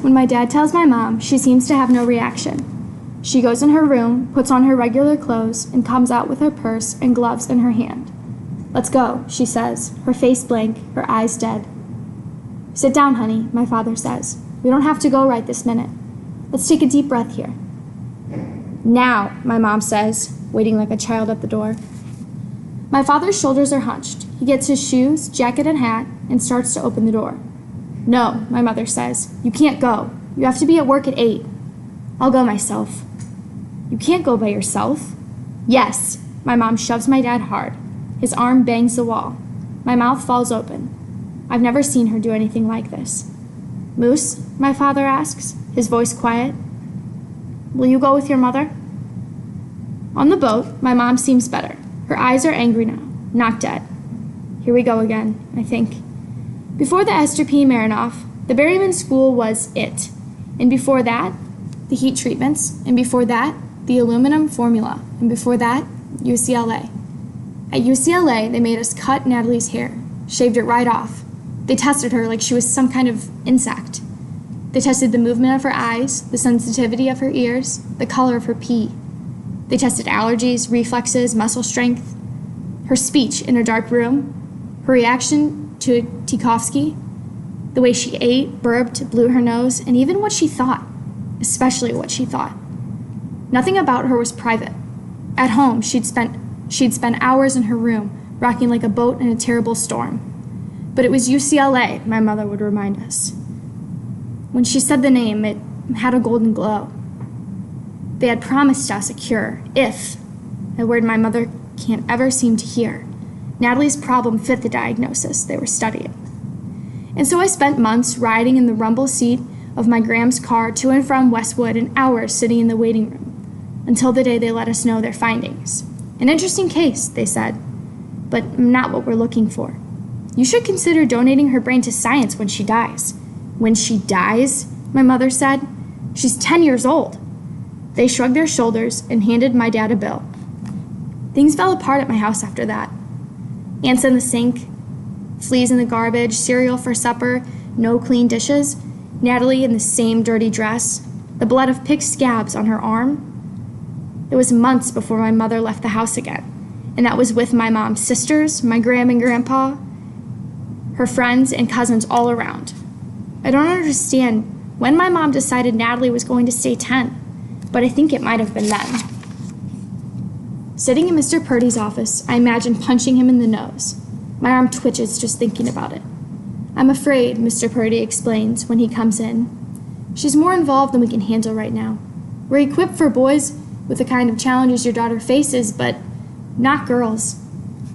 When my dad tells my mom, she seems to have no reaction. She goes in her room, puts on her regular clothes, and comes out with her purse and gloves in her hand. "Let's go," she says, her face blank, her eyes dead. "Sit down, honey," my father says. "We don't have to go right this minute. Let's take a deep breath here." "Now," my mom says, waiting like a child at the door. My father's shoulders are hunched. He gets his shoes, jacket, and hat and starts to open the door. "No," my mother says. "You can't go. You have to be at work at 8. "I'll go myself." "You can't go by yourself." "Yes." My mom shoves my dad hard. His arm bangs the wall. My mouth falls open. I've never seen her do anything like this. "Moose?" my father asks, his voice quiet. "Will you go with your mother?" On the boat, my mom seems better. Her eyes are angry now, not dead. Here we go again, I think. Before the Esther P. Marinoff, the Berryman School was it. And before that, the heat treatments. And before that, the aluminum formula. And before that, UCLA. At UCLA, they made us cut Natalie's hair, shaved it right off. They tested her like she was some kind of insect. They tested the movement of her eyes, the sensitivity of her ears, the color of her pee. They tested allergies, reflexes, muscle strength, her speech in a dark room, her reaction to Tchaikovsky, the way she ate, burped, blew her nose, and even what she thought, especially what she thought. Nothing about her was private. At home, she'd spent hours in her room, rocking like a boat in a terrible storm. But it was UCLA, my mother would remind us. When she said the name, it had a golden glow. They had promised us a cure, if, a word my mother can't ever seem to hear, Natalie's problem fit the diagnosis they were studying. And so I spent months riding in the rumble seat of my Graham's car to and from Westwood and hours sitting in the waiting room, until the day they let us know their findings. An interesting case, they said, but not what we're looking for. You should consider donating her brain to science when she dies. When she dies, my mother said. She's 10 years old. They shrugged their shoulders and handed my dad a bill. Things fell apart at my house after that. Ants in the sink, fleas in the garbage, cereal for supper, no clean dishes, Natalie in the same dirty dress, the blood of picked scabs on her arm. It was months before my mother left the house again, and that was with my mom's sisters, my Graham and Grandpa, her friends and cousins all around. I don't understand when my mom decided Natalie was going to stay 10, but I think it might have been then. Sitting in Mr. Purdy's office, I imagine punching him in the nose. My arm twitches just thinking about it. "I'm afraid," Mr. Purdy explains when he comes in. "She's more involved than we can handle right now. We're equipped for boys with the kind of challenges your daughter faces, but not girls.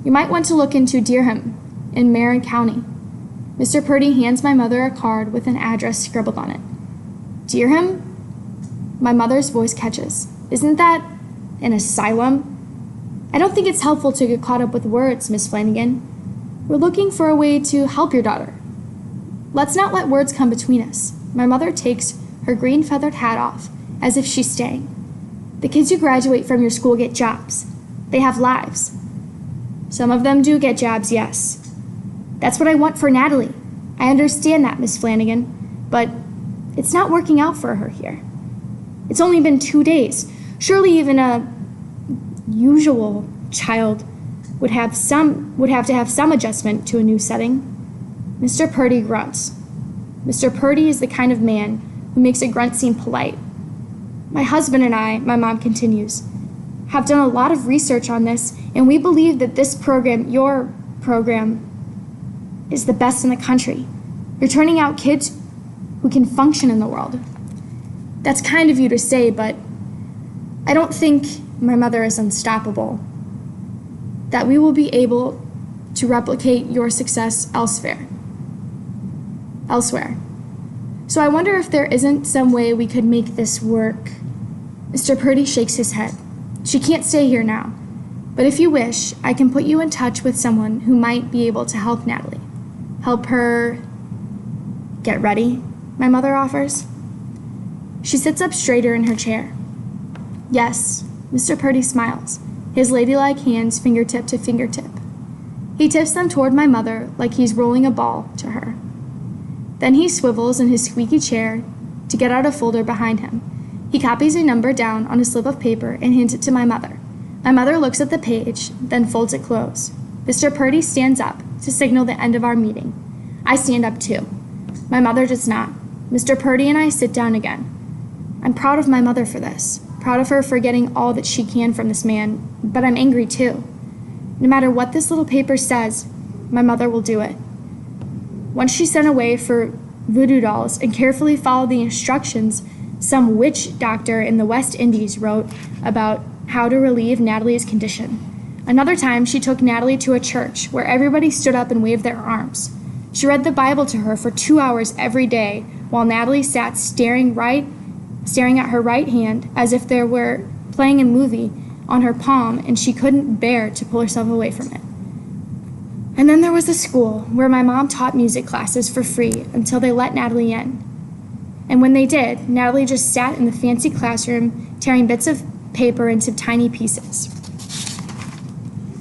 You might want to look into Durham in Marin County." Mr. Purdy hands my mother a card with an address scribbled on it. "Durham?" My mother's voice catches. "Isn't that an asylum?" "I don't think it's helpful to get caught up with words, Miss Flanagan. We're looking for a way to help your daughter. Let's not let words come between us." My mother takes her green feathered hat off, as if she's staying. "The kids who graduate from your school get jobs. They have lives. Some of them do get jobs, yes. That's what I want for Natalie. I understand that, Miss Flanagan, but it's not working out for her here. It's only been 2 days. Surely even a usual child would have to have some adjustment to a new setting." Mr. Purdy grunts. Mr. Purdy is the kind of man who makes a grunt seem polite. "My husband and I," my mom continues, "have done a lot of research on this, and we believe that this program, your program, is the best in the country. You're turning out kids who can function in the world." That's kind of you to say, but I don't think my mother is unstoppable. That we will be able to replicate your success elsewhere. So I wonder if there isn't some way we could make this work. Mr. Purdy shakes his head. "She can't stay here now, but if you wish, I can put you in touch with someone who might be able to help Natalie. Help her get ready," my mother offers. She sits up straighter in her chair. "Yes," Mr. Purdy smiles, his ladylike hands fingertip to fingertip. He tips them toward my mother like he's rolling a ball to her. Then he swivels in his squeaky chair to get out a folder behind him. He copies a number down on a slip of paper and hands it to my mother. My mother looks at the page, then folds it close. Mr. Purdy stands up to signal the end of our meeting. I stand up too. My mother does not. Mr. Purdy and I sit down again. I'm proud of my mother for this, proud of her for getting all that she can from this man, but I'm angry too. No matter what this little paper says, my mother will do it. Once she's sent away for voodoo dolls and carefully followed the instructions some witch doctor in the West Indies wrote about how to relieve Natalie's condition. Another time, she took Natalie to a church where everybody stood up and waved their arms. She read the Bible to her for 2 hours every day while Natalie sat staring at her right hand as if there were playing a movie on her palm and she couldn't bear to pull herself away from it. And then there was a school where my mom taught music classes for free until they let Natalie in. And when they did, Natalie just sat in the fancy classroom tearing bits of paper into tiny pieces.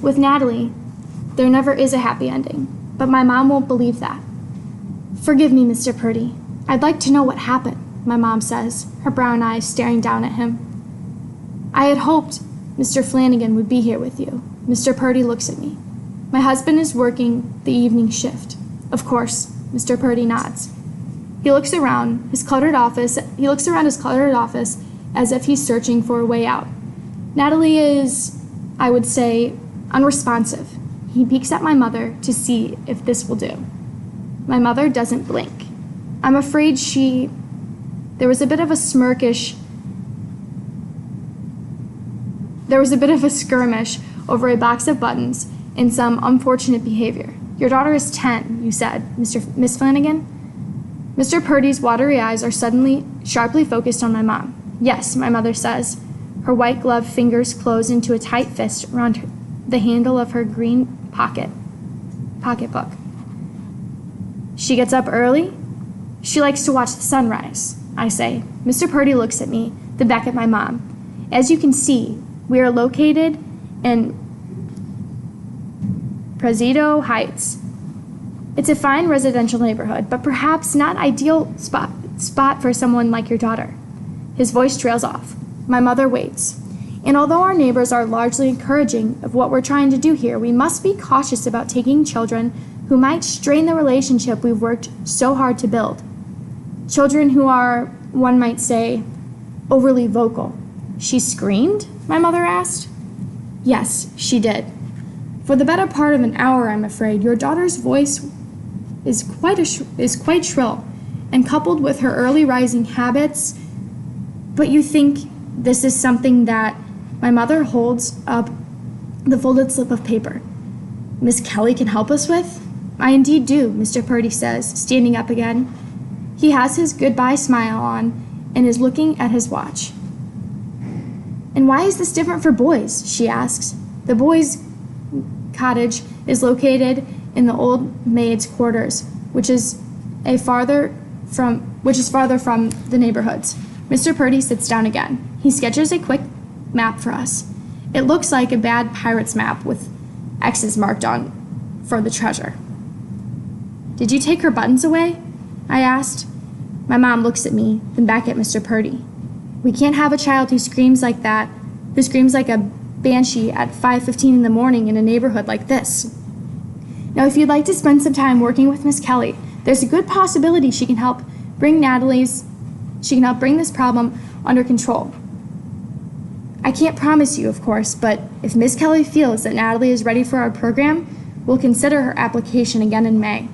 With Natalie, there never is a happy ending, but my mom won't believe that. Forgive me, Mr. Purdy. I'd like to know what happened, my mom says, her brown eyes staring down at him. I had hoped Mr. Flanagan would be here with you. Mr. Purdy looks at me. My husband is working the evening shift. Of course, Mr. Purdy nods. He looks around his cluttered office as if he's searching for a way out. Natalie is, I would say, unresponsive. He peeks at my mother to see if this will do. My mother doesn't blink. I'm afraid there was a bit of a skirmish over a box of buttons and some unfortunate behavior. Your daughter is 10, you said, Miss Flanagan? Mr. Purdy's watery eyes are suddenly sharply focused on my mom. Yes, my mother says. Her white gloved fingers close into a tight fist around the handle of her green pocketbook. She gets up early. She likes to watch the sunrise, I say. Mr. Purdy looks at me, then back at my mom. As you can see, we are located in Presidio Heights. It's a fine residential neighborhood, but perhaps not ideal spot for someone like your daughter. His voice trails off. My mother waits. And although our neighbors are largely encouraging of what we're trying to do here, we must be cautious about taking children who might strain the relationship we've worked so hard to build. Children who are, one might say, overly vocal. She screamed? My mother asked. Yes, she did. For the better part of an hour, I'm afraid, your daughter's voice is quite shrill, and coupled with her early rising habits. But you think this is something that my mother holds up the folded slip of paper. Miss Kelly can help us with? I indeed do, Mr. Purdy says, standing up again. He has his goodbye smile on and is looking at his watch. And why is this different for boys? She asks. The boys' cottage is located in the old maid's quarters, which is farther from the neighborhoods. Mr. Purdy sits down again. He sketches a quick map for us. It looks like a bad pirate's map with X's marked on for the treasure. Did you take her buttons away? I asked. My mom looks at me, then back at Mr. Purdy. We can't have a child who screams like that, who screams like a banshee at 5:15 in the morning in a neighborhood like this. Now, if you'd like to spend some time working with Miss Kelly, there's a good possibility she can help bring this problem under control. I can't promise you, of course, but if Miss Kelly feels that Natalie is ready for our program, we'll consider her application again in May.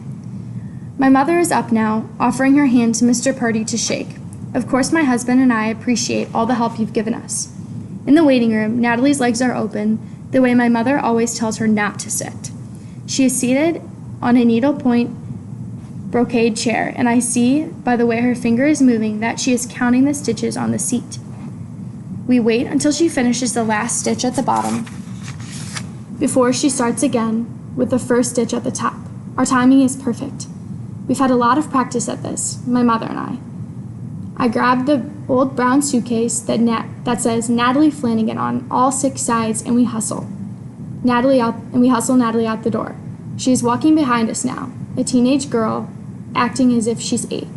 My mother is up now, offering her hand to Mr. Purdy to shake. Of course, my husband and I appreciate all the help you've given us. In the waiting room, Natalie's legs are open, the way my mother always tells her not to sit. She is seated on a needlepoint brocade chair, and I see, by the way her finger is moving, that she is counting the stitches on the seat. We wait until she finishes the last stitch at the bottom before she starts again with the first stitch at the top. Our timing is perfect. We've had a lot of practice at this, my mother and I. I grab the old brown suitcase that says Natalie Flanagan on all 6 sides, and we hustle Natalie out the door. She is walking behind us now, a teenage girl acting as if she's 8.